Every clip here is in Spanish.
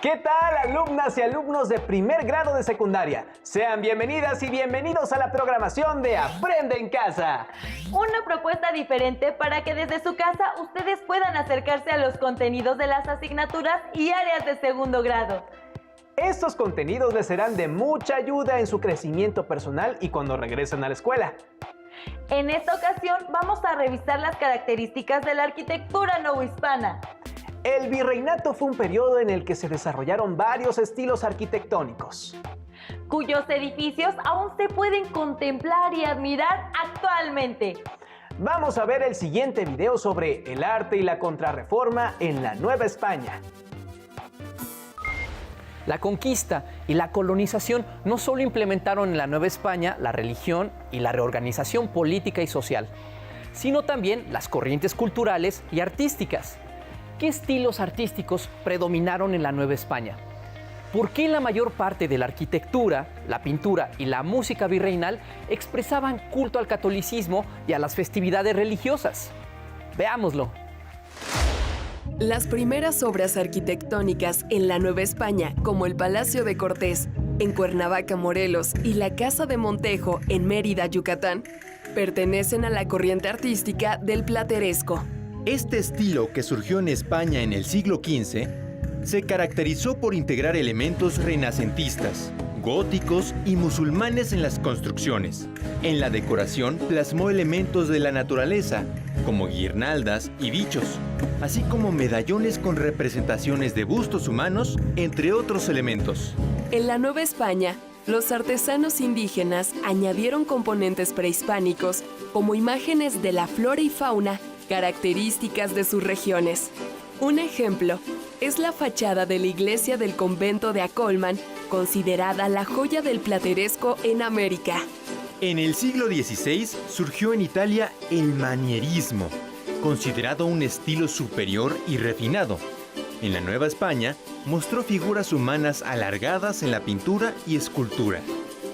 ¿Qué tal, alumnas y alumnos de primer grado de secundaria? Sean bienvenidas y bienvenidos a la programación de Aprende en Casa. Una propuesta diferente para que desde su casa ustedes puedan acercarse a los contenidos de las asignaturas y áreas de segundo grado. Estos contenidos les serán de mucha ayuda en su crecimiento personal y cuando regresen a la escuela. En esta ocasión vamos a revisar las características de la arquitectura novohispana. El virreinato fue un periodo en el que se desarrollaron varios estilos arquitectónicos, cuyos edificios aún se pueden contemplar y admirar actualmente. Vamos a ver el siguiente video sobre el arte y la contrarreforma en la Nueva España. La conquista y la colonización no solo implementaron en la Nueva España la religión y la reorganización política y social, sino también las corrientes culturales y artísticas. ¿Qué estilos artísticos predominaron en la Nueva España? ¿Por qué la mayor parte de la arquitectura, la pintura y la música virreinal expresaban culto al catolicismo y a las festividades religiosas? Veámoslo. Las primeras obras arquitectónicas en la Nueva España, como el Palacio de Cortés, en Cuernavaca, Morelos, y la Casa de Montejo, en Mérida, Yucatán, pertenecen a la corriente artística del plateresco. Este estilo, que surgió en España en el siglo XV, se caracterizó por integrar elementos renacentistas, góticos y musulmanes en las construcciones. En la decoración plasmó elementos de la naturaleza, como guirnaldas y bichos, así como medallones con representaciones de bustos humanos, entre otros elementos. En la Nueva España, los artesanos indígenas añadieron componentes prehispánicos, como imágenes de la flora y fauna características de sus regiones. Un ejemplo es la fachada de la iglesia del convento de Acolman, considerada la joya del plateresco en América. En el siglo XVI surgió en Italia el manierismo, considerado un estilo superior y refinado. En la Nueva España mostró figuras humanas alargadas en la pintura y escultura.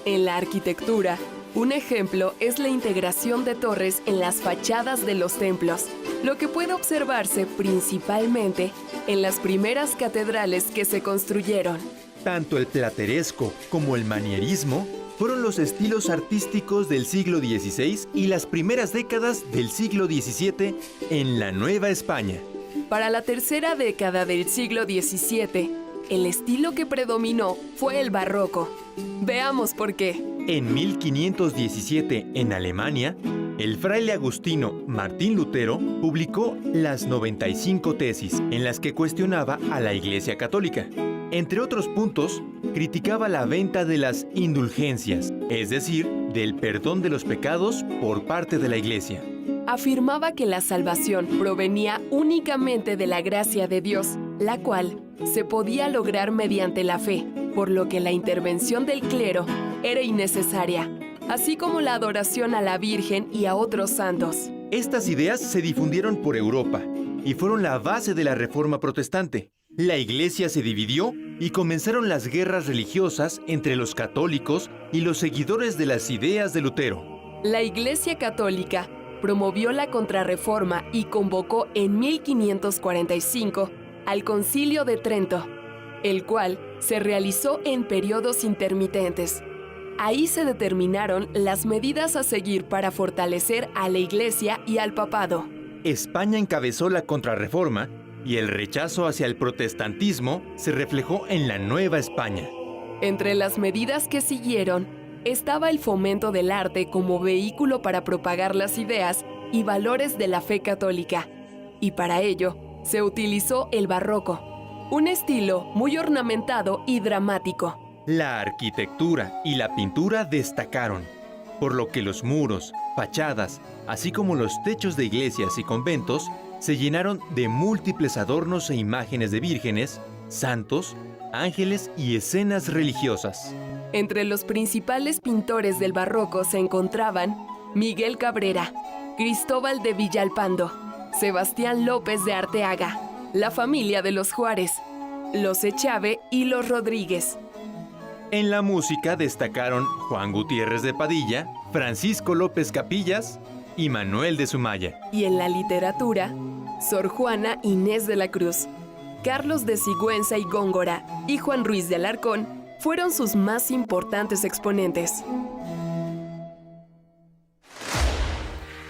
En la arquitectura, un ejemplo es la integración de torres en las fachadas de los templos, lo que puede observarse principalmente en las primeras catedrales que se construyeron. Tanto el plateresco como el manierismo fueron los estilos artísticos del siglo XVI y las primeras décadas del siglo XVII en la Nueva España. Para la tercera década del siglo XVII, el estilo que predominó fue el barroco. Veamos por qué. En 1517, en Alemania, el fraile agustino Martín Lutero publicó las 95 tesis, en las que cuestionaba a la Iglesia Católica. Entre otros puntos, criticaba la venta de las indulgencias, es decir, del perdón de los pecados por parte de la Iglesia. Afirmaba que la salvación provenía únicamente de la gracia de Dios, la cual se podía lograr mediante la fe, por lo que la intervención del clero era innecesaria, así como la adoración a la Virgen y a otros santos. Estas ideas se difundieron por Europa y fueron la base de la Reforma Protestante. La Iglesia se dividió y comenzaron las guerras religiosas entre los católicos y los seguidores de las ideas de Lutero. La Iglesia Católica promovió la Contrarreforma y convocó en 1545 al Concilio de Trento, el cual se realizó en periodos intermitentes. Ahí se determinaron las medidas a seguir para fortalecer a la Iglesia y al papado. España encabezó la Contrarreforma y el rechazo hacia el protestantismo se reflejó en la Nueva España. Entre las medidas que siguieron estaba el fomento del arte como vehículo para propagar las ideas y valores de la fe católica, y para ello se utilizó el barroco, un estilo muy ornamentado y dramático. La arquitectura y la pintura destacaron, por lo que los muros, fachadas, así como los techos de iglesias y conventos se llenaron de múltiples adornos e imágenes de vírgenes, santos, ángeles y escenas religiosas. Entre los principales pintores del barroco se encontraban Miguel Cabrera, Cristóbal de Villalpando, Sebastián López de Arteaga, la familia de los Juárez, los Echave y los Rodríguez. En la música destacaron Juan Gutiérrez de Padilla, Francisco López Capillas y Manuel de Sumaya. Y en la literatura, Sor Juana Inés de la Cruz. Carlos de Sigüenza y Góngora y Juan Ruiz de Alarcón fueron sus más importantes exponentes.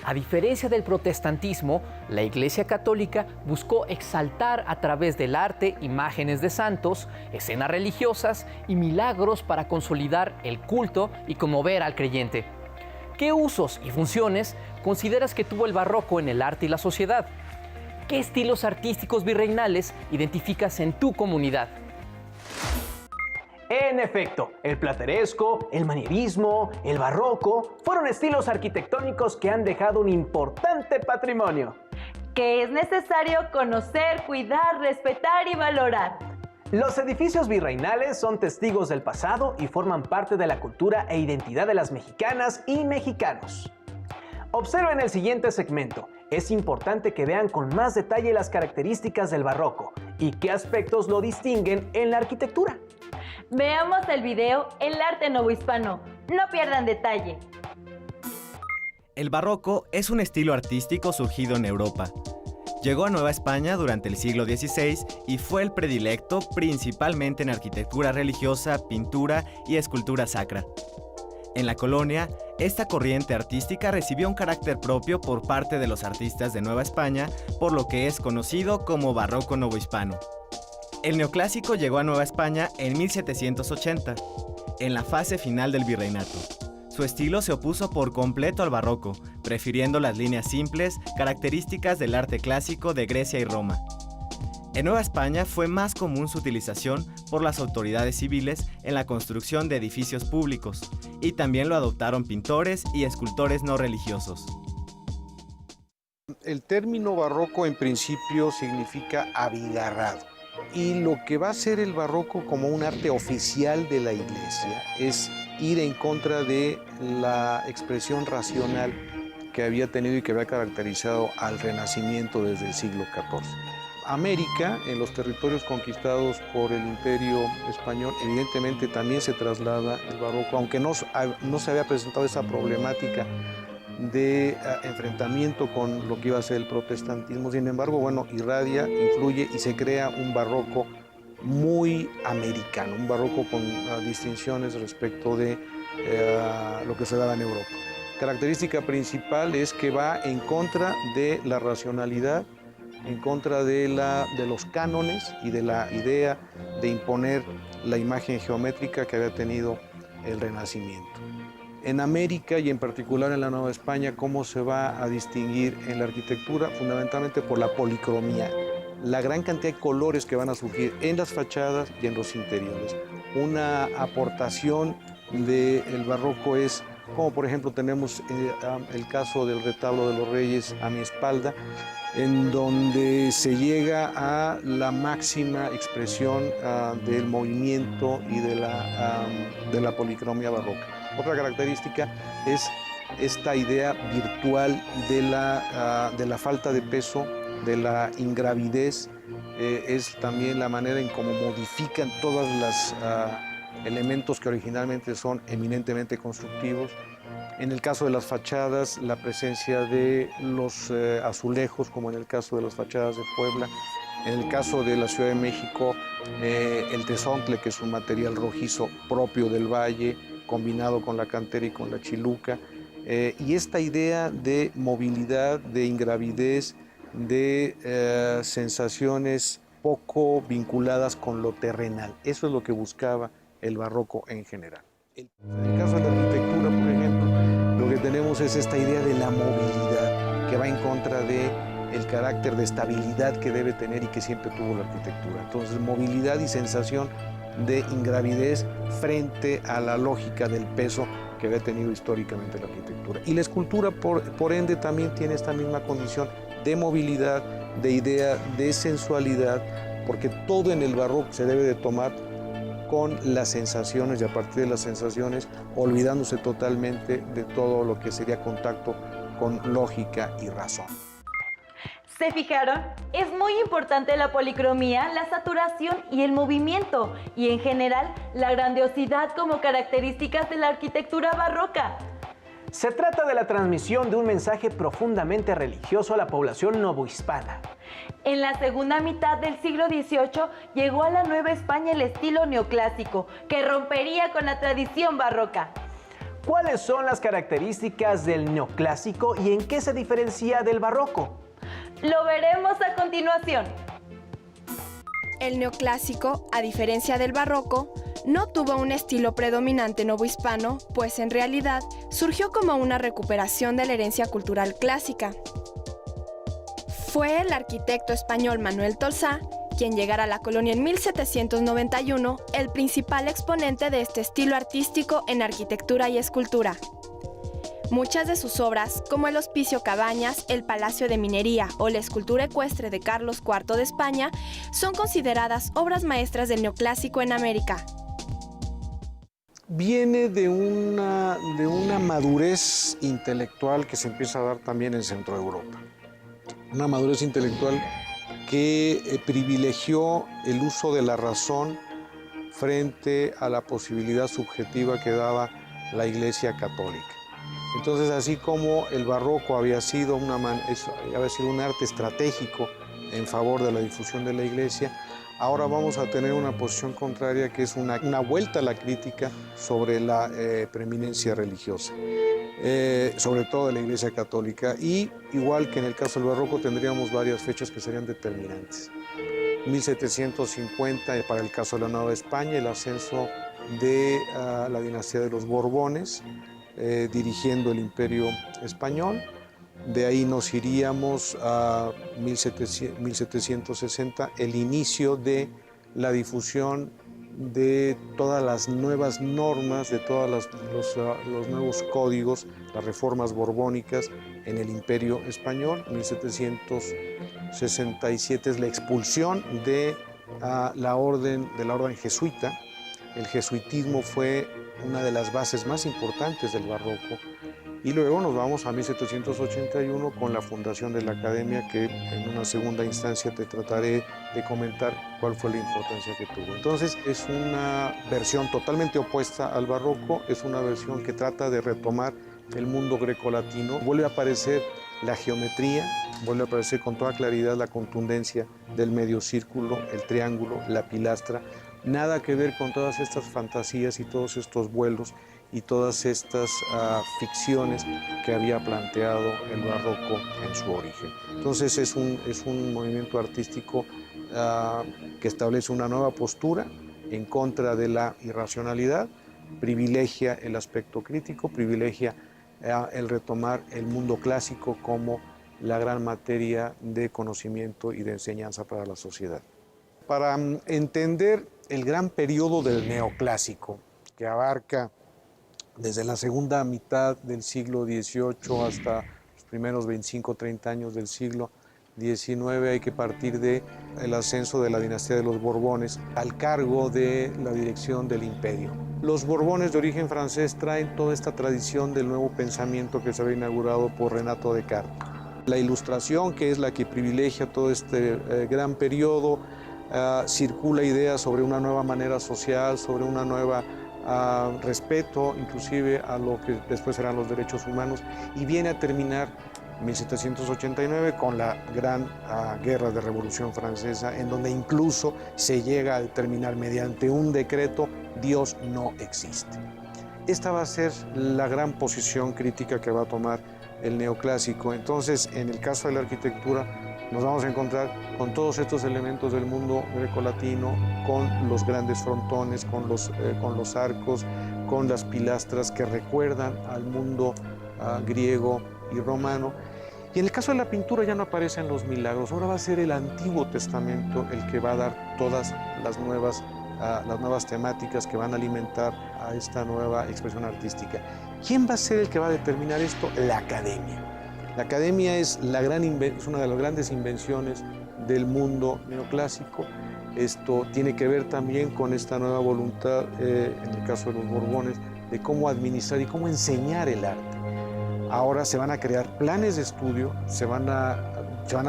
A diferencia del protestantismo, la Iglesia Católica buscó exaltar a través del arte imágenes de santos, escenas religiosas y milagros para consolidar el culto y conmover al creyente. ¿Qué usos y funciones consideras que tuvo el barroco en el arte y la sociedad? ¿Qué estilos artísticos virreinales identificas en tu comunidad? En efecto, el plateresco, el manierismo, el barroco fueron estilos arquitectónicos que han dejado un importante patrimonio, que es necesario conocer, cuidar, respetar y valorar. Los edificios virreinales son testigos del pasado y forman parte de la cultura e identidad de las mexicanas y mexicanos. Observen el siguiente segmento. Es importante que vean con más detalle las características del barroco y qué aspectos lo distinguen en la arquitectura. Veamos el video El arte novohispano. No pierdan detalle. El barroco es un estilo artístico surgido en Europa. Llegó a Nueva España durante el siglo XVI y fue el predilecto principalmente en arquitectura religiosa, pintura y escultura sacra. En la colonia, esta corriente artística recibió un carácter propio por parte de los artistas de Nueva España, por lo que es conocido como barroco novohispano. El neoclásico llegó a Nueva España en 1780, en la fase final del virreinato. Su estilo se opuso por completo al barroco, prefiriendo las líneas simples, características del arte clásico de Grecia y Roma. En Nueva España fue más común su utilización por las autoridades civiles en la construcción de edificios públicos, y también lo adoptaron pintores y escultores no religiosos. El término barroco en principio significa abigarrado. Y lo que va a ser el barroco como un arte oficial de la Iglesia es ir en contra de la expresión racional que había tenido y que había caracterizado al Renacimiento desde el siglo XIV. América, en los territorios conquistados por el Imperio Español, evidentemente también se traslada el barroco, aunque no se había presentado esa problemática de enfrentamiento con lo que iba a ser el protestantismo. Sin embargo, bueno, irradia, influye y se crea un barroco muy americano, un barroco con distinciones respecto de lo que se daba en Europa. Característica principal es que va en contra de la racionalidad, en contra de los cánones y de la idea de imponer la imagen geométrica que había tenido el Renacimiento. En América y en particular en la Nueva España, ¿cómo se va a distinguir en la arquitectura? Fundamentalmente por la policromía, la gran cantidad de colores que van a surgir en las fachadas y en los interiores. Una aportación del barroco es, como por ejemplo tenemos el caso del retablo de los Reyes a mi espalda, en donde se llega a la máxima expresión del movimiento y de la policromía barroca. Otra característica es esta idea virtual de la falta de peso, de la ingravidez, es también la manera en cómo modifican todos los elementos que originalmente son eminentemente constructivos. En el caso de las fachadas, la presencia de los azulejos, como en el caso de las fachadas de Puebla. En el caso de la Ciudad de México, el tezontle, que es un material rojizo propio del valle, combinado con la cantera y con la chiluca. Y esta idea de movilidad, de ingravidez, de sensaciones poco vinculadas con lo terrenal. Eso es lo que buscaba el barroco en general. En el caso de la arquitectura, por ejemplo, lo que tenemos es esta idea de la movilidad que va en contra del carácter de estabilidad que debe tener y que siempre tuvo la arquitectura. Entonces, movilidad y sensación de ingravidez frente a la lógica del peso que había tenido históricamente la arquitectura. Y la escultura, por ende, también tiene esta misma condición de movilidad, de idea de sensualidad, porque todo en el barroco se debe de tomar con las sensaciones y a partir de las sensaciones olvidándose totalmente de todo lo que sería contacto con lógica y razón. ¿Se fijaron? Es muy importante la policromía, la saturación y el movimiento, y en general la grandiosidad como características de la arquitectura barroca. Se trata de la transmisión de un mensaje profundamente religioso a la población novohispana. En la segunda mitad del siglo XVIII llegó a la Nueva España el estilo neoclásico, que rompería con la tradición barroca. ¿Cuáles son las características del neoclásico y en qué se diferencia del barroco? Lo veremos a continuación. El neoclásico, a diferencia del barroco, no tuvo un estilo predominante novohispano, pues en realidad surgió como una recuperación de la herencia cultural clásica. Fue el arquitecto español Manuel Tolsá, quien llegara a la colonia en 1791, el principal exponente de este estilo artístico en arquitectura y escultura. Muchas de sus obras, como el Hospicio Cabañas, el Palacio de Minería o la escultura ecuestre de Carlos IV de España, son consideradas obras maestras del neoclásico en América. Viene de una madurez intelectual que se empieza a dar también en Centro Europa. Una madurez intelectual que privilegió el uso de la razón frente a la posibilidad subjetiva que daba la Iglesia Católica. Entonces, así como el barroco había sido un arte estratégico en favor de la difusión de la Iglesia, ahora vamos a tener una posición contraria que es una vuelta a la crítica sobre la preeminencia religiosa, sobre todo de la Iglesia Católica. Y igual que en el caso del barroco, tendríamos varias fechas que serían determinantes. 1750 para el caso de la Nueva España, el ascenso de la dinastía de los Borbones, dirigiendo el Imperio Español. De ahí nos iríamos a 1760, el inicio de la difusión de todas las nuevas normas, de todos los nuevos códigos, las reformas borbónicas en el Imperio Español. 1767 es la expulsión de la orden jesuita. El jesuitismo fue una de las bases más importantes del barroco. Y luego nos vamos a 1781 con la fundación de la Academia, que en una segunda instancia te trataré de comentar cuál fue la importancia que tuvo. Entonces es una versión totalmente opuesta al barroco, es una versión que trata de retomar el mundo grecolatino. Vuelve a aparecer la geometría, vuelve a aparecer con toda claridad la contundencia del medio círculo, el triángulo, la pilastra. Nada que ver con todas estas fantasías y todos estos vuelos y todas estas ficciones que había planteado el barroco en su origen. Entonces es un movimiento artístico que establece una nueva postura en contra de la irracionalidad, privilegia el aspecto crítico, privilegia el retomar el mundo clásico como la gran materia de conocimiento y de enseñanza para la sociedad. Para entender el gran periodo del neoclásico, que abarca desde la segunda mitad del siglo XVIII hasta los primeros 25-30 años del siglo XIX, hay que partir del ascenso de la dinastía de los Borbones al cargo de la dirección del imperio. Los Borbones de origen francés traen toda esta tradición del nuevo pensamiento que se había inaugurado por Renato Descartes. La Ilustración, que es la que privilegia todo este gran periodo, circula ideas sobre una nueva manera social, sobre una nueva respeto inclusive a lo que después serán los derechos humanos, y viene a terminar en 1789 con la gran guerra de Revolución Francesa, en donde incluso se llega a determinar mediante un decreto: Dios no existe. Esta va a ser la gran posición crítica que va a tomar el neoclásico. Entonces, en el caso de la arquitectura, nos vamos a encontrar con todos estos elementos del mundo grecolatino, con los grandes frontones, con los arcos, con las pilastras que recuerdan al mundo griego y romano. Y en el caso de la pintura ya no aparecen los milagros, ahora va a ser el Antiguo Testamento el que va a dar todas las nuevas temáticas que van a alimentar a esta nueva expresión artística. ¿Quién va a ser el que va a determinar esto? La Academia. La Academia es una de las grandes invenciones del mundo neoclásico. Esto tiene que ver también con esta nueva voluntad, en el caso de los Borbones, de cómo administrar y cómo enseñar el arte. Ahora se van a crear planes de estudio, se van a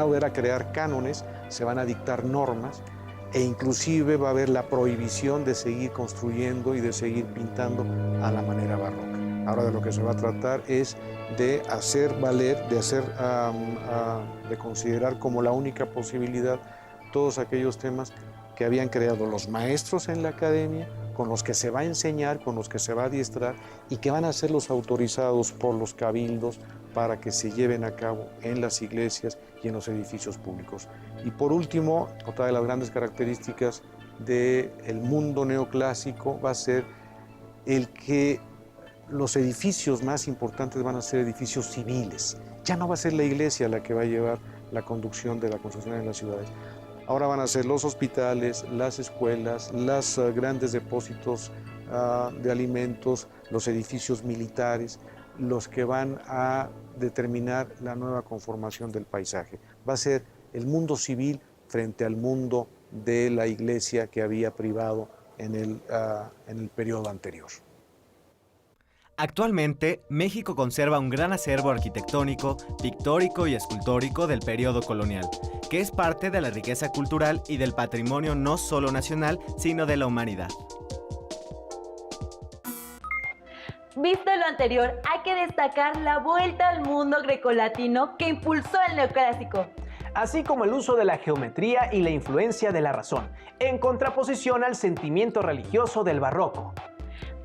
volver a crear cánones, se van a dictar normas, e inclusive va a haber la prohibición de seguir construyendo y de seguir pintando a la manera barroca. Ahora de lo que se va a tratar es de hacer valer, de considerar como la única posibilidad todos aquellos temas que habían creado los maestros en la academia, con los que se va a enseñar, con los que se va a adiestrar y que van a ser los autorizados por los cabildos para que se lleven a cabo en las iglesias y en los edificios públicos. Y por último, otra de las grandes características del mundo neoclásico va a ser el que los edificios más importantes van a ser edificios civiles. Ya no va a ser la iglesia la que va a llevar la conducción de la construcción en las ciudades. Ahora van a ser los hospitales, las escuelas, los grandes depósitos de alimentos, los edificios militares, los que van a determinar la nueva conformación del paisaje. Va a ser el mundo civil frente al mundo de la iglesia que había privado en el periodo anterior. Actualmente, México conserva un gran acervo arquitectónico, pictórico y escultórico del periodo colonial, que es parte de la riqueza cultural y del patrimonio no solo nacional, sino de la humanidad. Visto lo anterior, hay que destacar la vuelta al mundo grecolatino que impulsó el neoclásico, así como el uso de la geometría y la influencia de la razón, en contraposición al sentimiento religioso del barroco.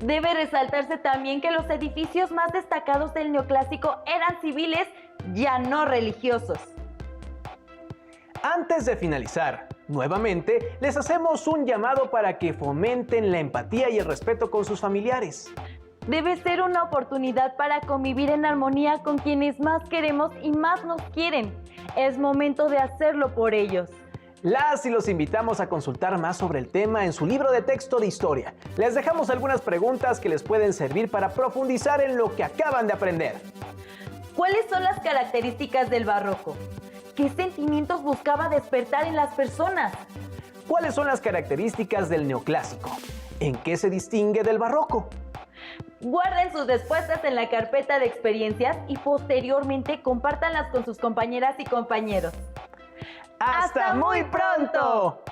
Debe resaltarse también que los edificios más destacados del neoclásico eran civiles, ya no religiosos. Antes de finalizar, nuevamente les hacemos un llamado para que fomenten la empatía y el respeto con sus familiares. Debe ser una oportunidad para convivir en armonía con quienes más queremos y más nos quieren. Es momento de hacerlo por ellos. Las y los invitamos a consultar más sobre el tema en su libro de texto de historia. Les dejamos algunas preguntas que les pueden servir para profundizar en lo que acaban de aprender. ¿Cuáles son las características del barroco? ¿Qué sentimientos buscaba despertar en las personas? ¿Cuáles son las características del neoclásico? ¿En qué se distingue del barroco? Guarden sus respuestas en la carpeta de experiencias y posteriormente compártanlas con sus compañeras y compañeros. ¡Hasta muy pronto!